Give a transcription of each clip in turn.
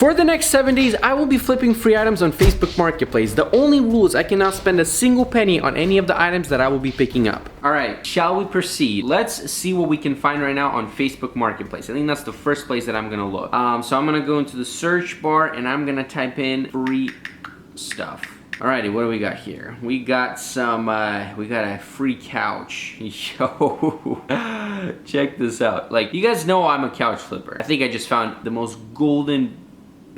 For the next 7 days, I will be flipping free items on Facebook Marketplace. The only rule is I cannot spend a single penny on any of the items that I will be picking up. All right, shall we proceed? Let's see what we can find right now on Facebook Marketplace. I think that's the first place that I'm gonna look. So I'm gonna go into the search bar and I'm gonna type in free stuff. Alrighty, what do we got here? We got some, we got a free couch. Yo, check this out. Like, you guys know I'm a couch flipper. I think I just found the most golden,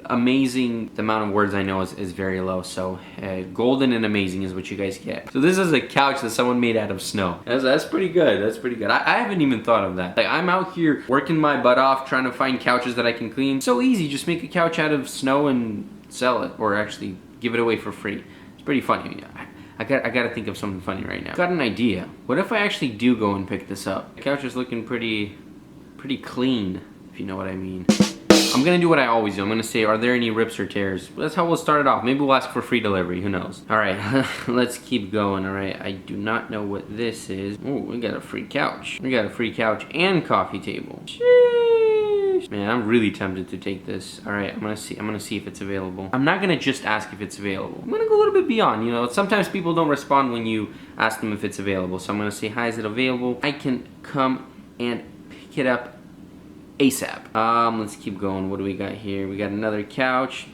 amazing. The amount of words I know is very low, so golden and amazing is what you guys get. So this is a couch that someone made out of snow. That's pretty good. That's pretty good. I haven't even thought of that. Like, I'm out here working my butt off trying to find couches that I can clean. So easy, just make a couch out of snow and sell it, or actually give it away for free. It's pretty funny. I gotta think of something funny right now. Got an idea. What if I actually do go and pick this up? The couch is looking pretty clean, if you know what I mean. I'm gonna do what I always do. I'm gonna say, are there any rips or tears? That's how we'll start it off. Maybe we'll ask for free delivery, who knows? All right, let's keep going, all right? I do not know what this is. Oh, we got a free couch. We got a free couch and coffee table. Sheesh. Man, I'm really tempted to take this. All right, I'm gonna see if it's available. I'm not gonna just ask if it's available. I'm gonna go a little bit beyond, you know? Sometimes people don't respond when you ask them if it's available. So I'm gonna say, hi, is it available? I can come and pick it up ASAP. Let's keep going. What do we got here? We got another couch.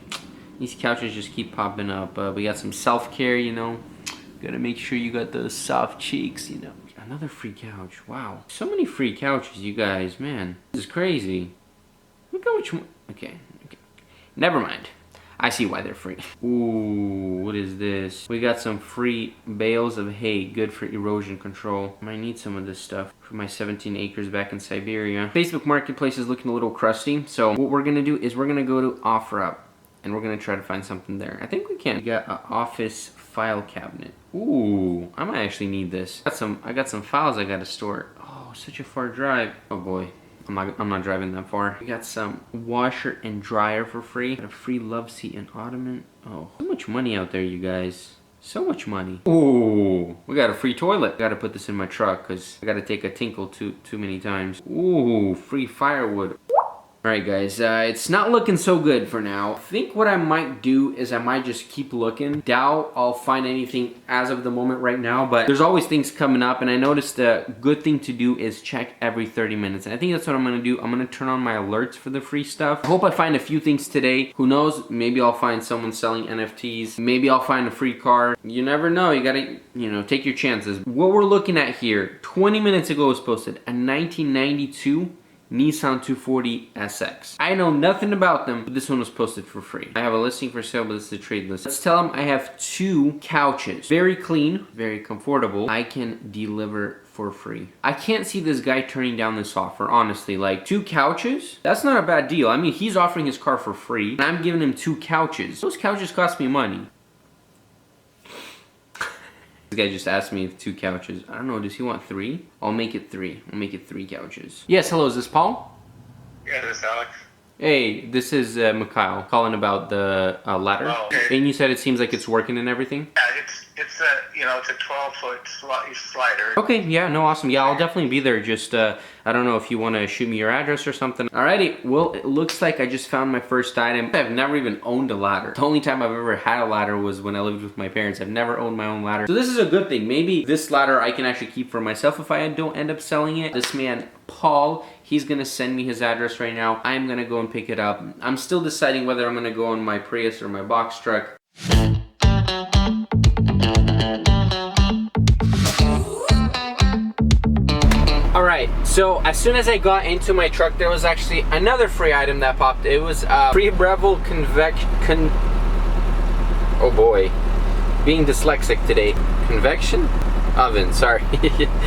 These couches just keep popping up. We got some self-care, you know. Gotta make sure you got those soft cheeks, you know. Another free couch. Wow. So many free couches, you guys. Man, this is crazy. Look how much more. Okay. Never mind. I see why they're free. Ooh, what is this? We got some free bales of hay, good for erosion control. I might need some of this stuff for my 17 acres back in Siberia. Facebook Marketplace is looking a little crusty, so what we're gonna do is we're gonna go to OfferUp, and we're gonna try to find something there. I think we can. We got an office file cabinet. Ooh, I might actually need this. I got some files I gotta store. Oh, such a far drive. Oh boy. I'm not driving that far. We got some washer and dryer for free. Got a free love seat and ottoman. Oh, so much money out there, you guys. So much money. Ooh, we got a free toilet. Gotta put this in my truck because I gotta take a tinkle too many times. Ooh, free firewood. Alright guys, it's not looking so good for now. I think what I might do is I might just keep looking. Doubt I'll find anything as of the moment right now, but there's always things coming up, and I noticed the good thing to do is check every 30 minutes. And I think that's what I'm gonna do. I'm gonna turn on my alerts for the free stuff. I hope I find a few things today. Who knows? Maybe I'll find someone selling NFTs. Maybe I'll find a free car. You never know. You gotta, you know, take your chances. What we're looking at here, 20 minutes ago was posted, a 1992 Nissan 240 SX. I know nothing about them, but this one was posted for free. I have a listing for sale, but this is a trade list. Let's tell them I have 2 couches. Very clean, very comfortable. I can deliver for free. I can't see this guy turning down this offer, honestly. Like, 2 couches? That's not a bad deal. I mean, he's offering his car for free, and I'm giving him 2 couches. Those couches cost me money. This guy just asked me if 2 couches. I don't know, does he want 3? I'll make it 3. I'll make it 3 couches. Yes, hello, is this Paul? Yeah, this is Alex. Hey, this is Mikhail calling about the ladder. Oh, okay. And you said it seems like it's working and everything? Yeah, it's a, you know, it's a 12-foot slider. Okay, yeah, no, awesome. Yeah, I'll definitely be there. Just, I don't know if you want to shoot me your address or something. Alrighty, well, it looks like I just found my first item. I've never even owned a ladder. The only time I've ever had a ladder was when I lived with my parents. I've never owned my own ladder. So this is a good thing. Maybe this ladder I can actually keep for myself if I don't end up selling it. This man, Paul, he's gonna send me his address right now. I'm gonna go and pick it up. I'm still deciding whether I'm gonna go on my Prius or my box truck. Alright, so as soon as I got into my truck, there was actually another free item that popped. It was free Breville oh boy, being dyslexic today. Convection oven, sorry.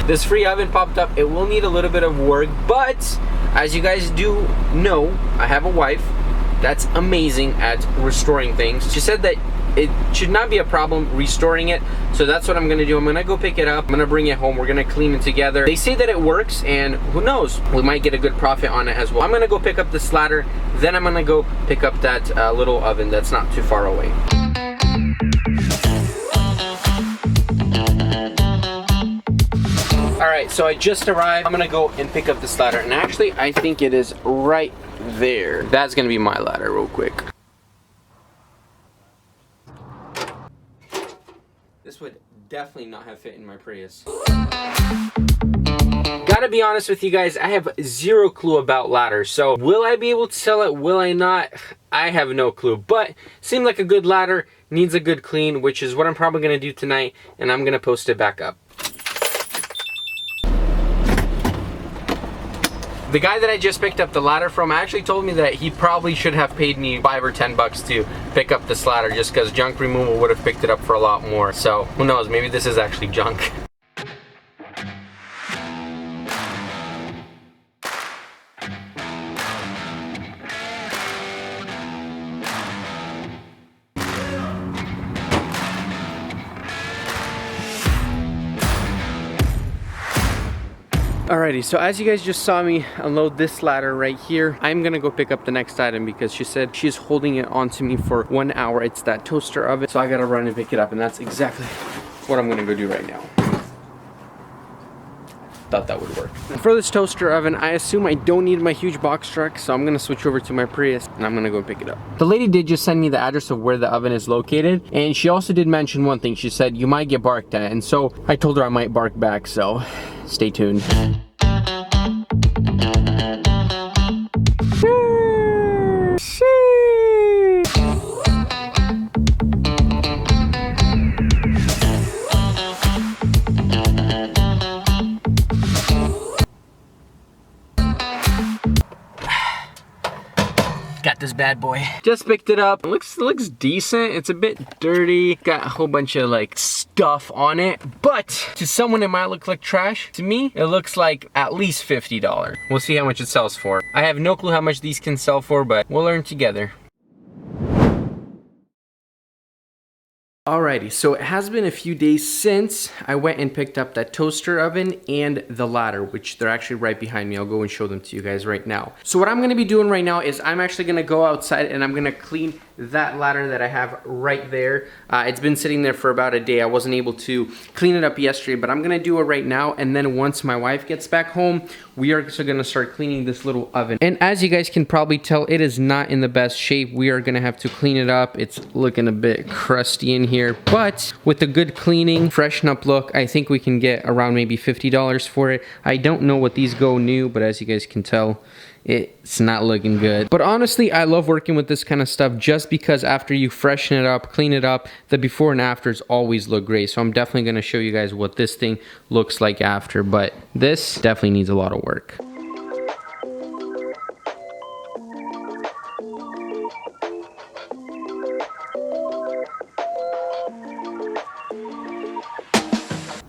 This free oven popped up. It will need a little bit of work, but as you guys do know, I have a wife that's amazing at restoring things. She said that it should not be a problem restoring it, so that's what I'm gonna do. I'm gonna go pick it up, I'm gonna bring it home, we're gonna clean it together. They say that it works, and who knows, we might get a good profit on it as well. I'm gonna go pick up this ladder, then I'm gonna go pick up that little oven that's not too far away. Alright, so I just arrived. I'm gonna go and pick up this ladder, and actually I think it is right there. That's gonna be my ladder real quick. would definitely not have fit in my Prius. Gotta be honest with you guys, I have zero clue about ladders. So will I be able to sell it? Will I not? I have no clue, but seemed like a good ladder, needs a good clean, which is what I'm probably gonna do tonight, and I'm gonna post it back up. The guy that I just picked up the ladder from actually told me that he probably should have paid me $5 or $10 to pick up this ladder, just because junk removal would have picked it up for a lot more. So who knows, maybe this is actually junk. Alrighty, so as you guys just saw me unload this ladder right here, I'm gonna go pick up the next item because she said she's holding it onto me for 1 hour. It's that toaster oven, so I gotta run and pick it up, and that's exactly what I'm gonna go do right now. Thought that would work. For this toaster oven, I assume I don't need my huge box truck, so I'm gonna switch over to my Prius and I'm gonna go pick it up. The lady did just send me the address of where the oven is located, and she also did mention one thing. She said you might get barked at, and so I told her I might bark back, so stay tuned. Got this bad boy. Just picked it up. It looks decent. It's a bit dirty. Got a whole bunch of like stuff on it. But to someone it might look like trash. To me, it looks like at least $50. We'll see how much it sells for. I have no clue how much these can sell for, but we'll learn together. Alrighty, so it has been a few days since I went and picked up that toaster oven and the ladder, which they're actually right behind me. I'll go and show them to you guys right now. So what I'm gonna be doing right now is I'm actually gonna go outside and I'm gonna clean that ladder that I have right there. It's been sitting there for about a day. I wasn't able to clean it up yesterday, but I'm gonna do it right now. And then once my wife gets back home, we are also gonna start cleaning this little oven. And as you guys can probably tell, it is not in the best shape. We are gonna have to clean it up. It's looking a bit crusty in here, but with a good cleaning, freshen up look, I think we can get around maybe $50 for it. I don't know what these go new, but as you guys can tell, it's not looking good. But honestly, I love working with this kind of stuff just because after you freshen it up, clean it up, the before and afters always look great. So I'm definitely gonna show you guys what this thing looks like after, but this definitely needs a lot of work.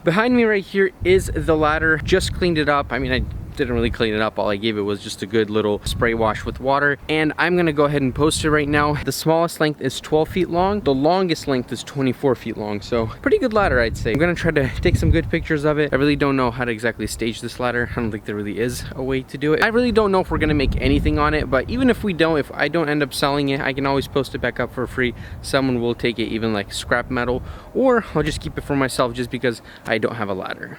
Behind me right here is the ladder. Just cleaned it up. I mean, I didn't really clean it up. All I gave it was just a good little spray wash with water. And I'm gonna go ahead and post it right now. The smallest length is 12 feet long. The longest length is 24 feet long. So pretty good ladder, I'd say. I'm gonna try to take some good pictures of it. I really don't know how to exactly stage this ladder. I don't think there really is a way to do it. I really don't know if we're gonna make anything on it, but even if we don't, if I don't end up selling it, I can always post it back up for free. Someone will take it, even like scrap metal, or I'll just keep it for myself just because I don't have a ladder.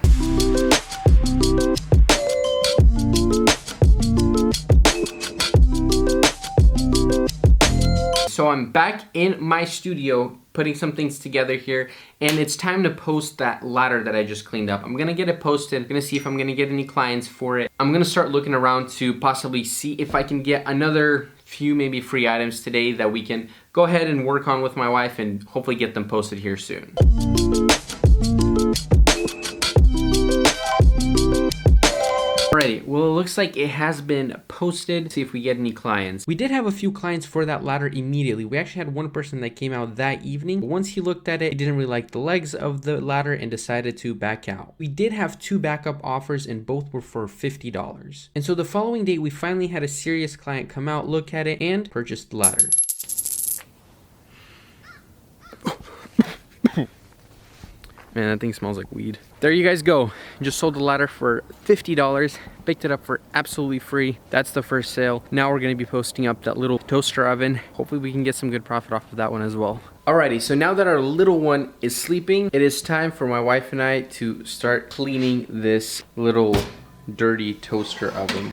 So I'm back in my studio putting some things together here, and it's time to post that ladder that I just cleaned up. I'm gonna get it posted. I'm gonna see if I'm gonna get any clients for it. I'm gonna start looking around to possibly see if I can get another few maybe free items today that we can go ahead and work on with my wife and hopefully get them posted here soon. Alrighty, well, it looks like it has been posted. See if we get any clients. We did have a few clients for that ladder immediately. We actually had one person that came out that evening. But once he looked at it, he didn't really like the legs of the ladder and decided to back out. We did have 2 backup offers and both were for $50. And so the following day, we finally had a serious client come out, look at it, and purchase the ladder. Man, that thing smells like weed. There you guys go. Just sold the ladder for $50. Picked it up for absolutely free. That's the first sale. Now we're gonna be posting up that little toaster oven. Hopefully we can get some good profit off of that one as well. Alrighty, so now that our little one is sleeping, it is time for my wife and I to start cleaning this little dirty toaster oven.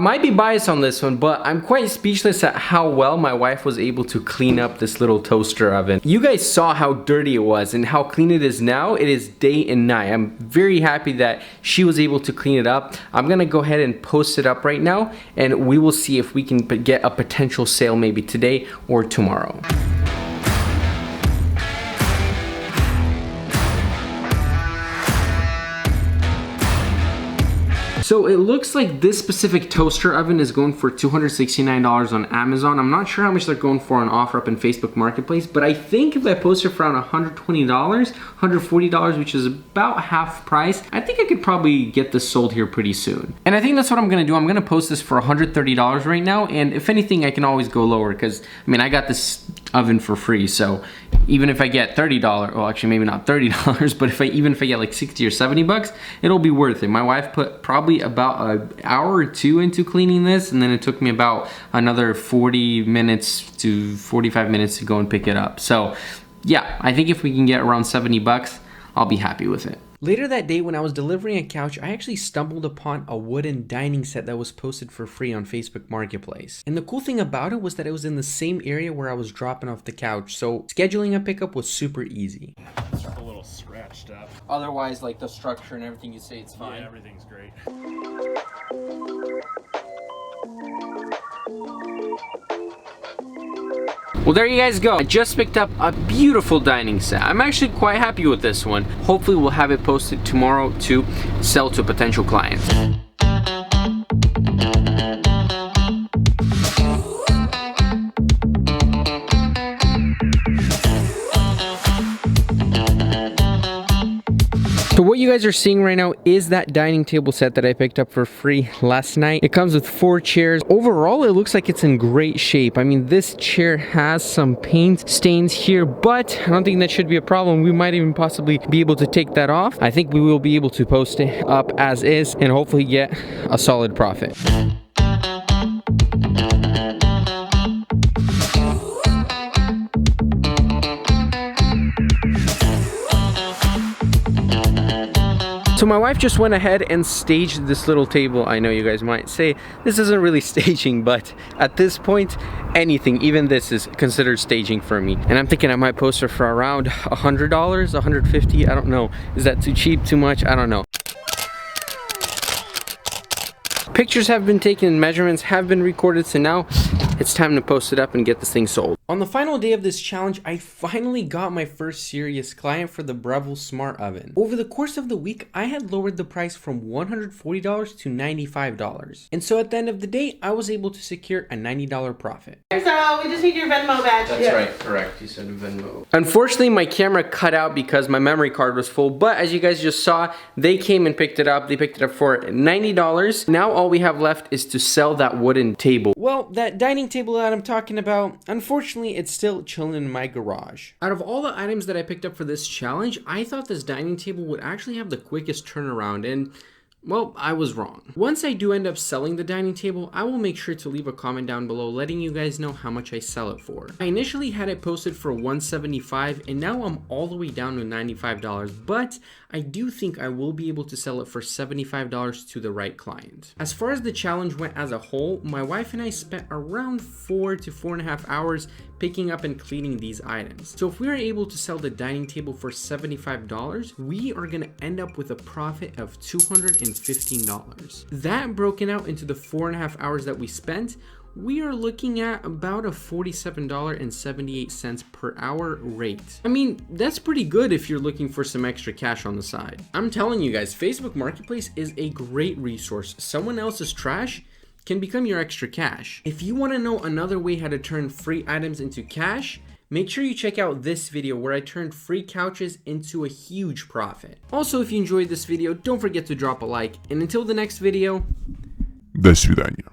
might be biased on this one, but I'm quite speechless at how well my wife was able to clean up this little toaster oven. You guys saw how dirty it was and how clean it is now. It is day and night. I'm very happy that she was able to clean it up. I'm gonna go ahead and post it up right now, and we will see if we can get a potential sale maybe today or tomorrow. So it looks like this specific toaster oven is going for $269 on Amazon. I'm not sure how much they're going for on OfferUp and Facebook Marketplace, but I think if I post it for around $120, $140, which is about half price, I think I could probably get this sold here pretty soon. And I think that's what I'm gonna do. I'm gonna post this for $130 right now, and if anything, I can always go lower because, I mean, I got this oven for free, so even if I get $30, well actually maybe not $30, but even if I get like 60 or 70 bucks, it'll be worth it. My wife put probably about an hour or two into cleaning this, and then it took me about another 40 minutes to 45 minutes to go and pick it up. So yeah, I think if we can get around 70 bucks, I'll be happy with it. Later that day when I was delivering a couch, I actually stumbled upon a wooden dining set that was posted for free on Facebook Marketplace. And the cool thing about it was that it was in the same area where I was dropping off the couch, so scheduling a pickup was super easy. It's just a little scratched up. Otherwise, like the structure and everything, you say it's fine. Yeah, everything's great. Well, there you guys go. I just picked up a beautiful dining set. I'm actually quite happy with this one. Hopefully we'll have it posted tomorrow to sell to potential clients. So what you guys are seeing right now is that dining table set that I picked up for free last night. It comes with 4 chairs. Overall, it looks like it's in great shape. I mean, this chair has some paint stains here, but I don't think that should be a problem. We might even possibly be able to take that off. I think we will be able to post it up as is and hopefully get a solid profit. So my wife just went ahead and staged this little table. I know you guys might say this isn't really staging, but at this point, anything, even this is considered staging for me. And I'm thinking I might post her for around $100, $150, I don't know. Is that too cheap, too much? I don't know. Pictures have been taken, measurements have been recorded, so now it's time to post it up and get this thing sold. On the final day of this challenge, I finally got my first serious client for the Breville Smart Oven. Over the course of the week, I had lowered the price from $140 to $95. And so at the end of the day, I was able to secure a $90 profit. So we just need your Venmo badge. That's right, correct. You said Venmo. Unfortunately, my camera cut out because my memory card was full, but as you guys just saw, they came and picked it up. They picked it up for $90. Now all we have left is to sell that wooden table. Well, that dining table that I'm talking about, unfortunately, it's still chilling in my garage. Out of all the items that I picked up for this challenge, I thought this dining table would actually have the quickest turnaround, and well, I was wrong. Once I do end up selling the dining table, I will make sure to leave a comment down below letting you guys know how much I sell it for. I initially had it posted for $175 and now I'm all the way down to $95, but I do think I will be able to sell it for $75 to the right client. As far as the challenge went as a whole, my wife and I spent around 4 to 4.5 hours picking up and cleaning these items. So if we are able to sell the dining table for $75, we are gonna end up with a profit of $215. That broken out into the 4.5 hours that we spent, we are looking at about a $47.78 per hour rate. I mean, that's pretty good if you're looking for some extra cash on the side. I'm telling you guys, Facebook Marketplace is a great resource. Someone else's trash can become your extra cash. If you want to know another way how to turn free items into cash, make sure you check out this video where I turned free couches into a huge profit. Also, if you enjoyed this video, don't forget to drop a like, and until the next video, До свидания.